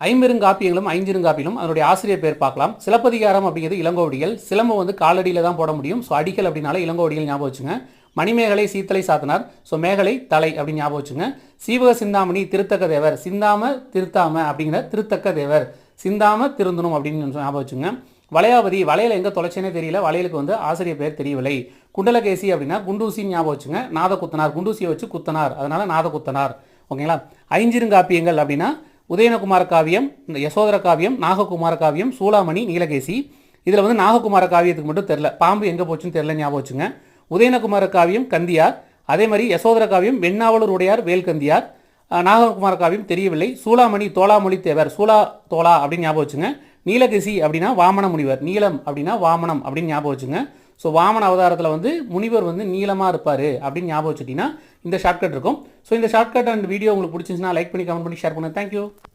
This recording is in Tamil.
ஐம்பெருங்காப்பியங்களும் ஐஞ்சிறுங்காப்பியங்களும் அதனுடைய ஆசிரியர் பேர் பார்க்கலாம். சிலப்பதிகாரம் அப்படிங்கிறது இளங்கோவடிகள். சிலம்பம் வந்து காலடியில் தான் போட முடியும். ஸோ அடிகள் அப்படின்னால இளங்கோவடிகள் ஞாபகம் வச்சுங்க. மணிமேகலை சீத்தலை சாத்தனார். ஸோ மேகலை தலை அப்படின்னு ஞாபகம் வச்சுங்க. சீவக சிந்தாமணி திருத்தக்க தேவர். சிந்தாம திருத்தாம அப்படிங்கிற திருத்தக்க தேவர். சிந்தாம திருந்தணும் அப்படின்னு ஞாபகம் வச்சுங்க. வளையாபதி வளையல் எங்கே தொலைச்சேனே தெரியல, வளையலுக்கு வந்து ஆசிரியர் பேர் தெரியவில்லை. குண்டலகேசி அப்படின்னா குண்டூசின்னு ஞாபகம் வச்சுங்க. நாதகுத்தனார் குண்டூசியை வச்சு குத்தனார், அதனால நாதகுத்தனார். ஓகேங்களா. ஐஞ்சிறுங்காப்பியங்கள் அப்படின்னா உதயனகுமார காவியம், யசோதர காவியம், நாககுமார காவியம், சூளாமணி, நீலகேசி. இதில் வந்து நாககுமார காவியத்துக்கு மட்டும் தெரில, பாம்பு எங்கே போச்சுன்னு தெரில ஞாபகம் வச்சுங்க. உதயனகுமார காவியம் கந்தியார், அதே மாதிரி யசோதர காவியம் வெண்ணாவலூர் உடையார் வேல்கந்தியார், நாககுமார காவியம் தெரியவில்லை. சூளாமணி தோளாமொழி தேவர், சூலா தோளா அப்படின்னு ஞாபகம் வச்சுங்க. நீலகேசி அப்படின்னா வாமன முனிவர், நீலம் அப்படின்னா வாமனம் அப்படின்னு ஞாபகம் வச்சுங்க. ஸோ வாமன அவதாரத்தில் வந்து முனிவர் வந்து நீளமாக இருப்பார் அப்படின்னு ஞாபகம் வச்சுட்டிங்கன்னா இந்த ஷார்ட்கட் இருக்கும். ஸோ இந்த ஷார்ட்கட் அண்ட் வீடியோ உங்களுக்கு பிடிச்சிருந்துச்சுன்னா லைக் பண்ணி கமெண்ட் பண்ணி ஷேர் பண்ணுங்கள். தேங்க்யூ.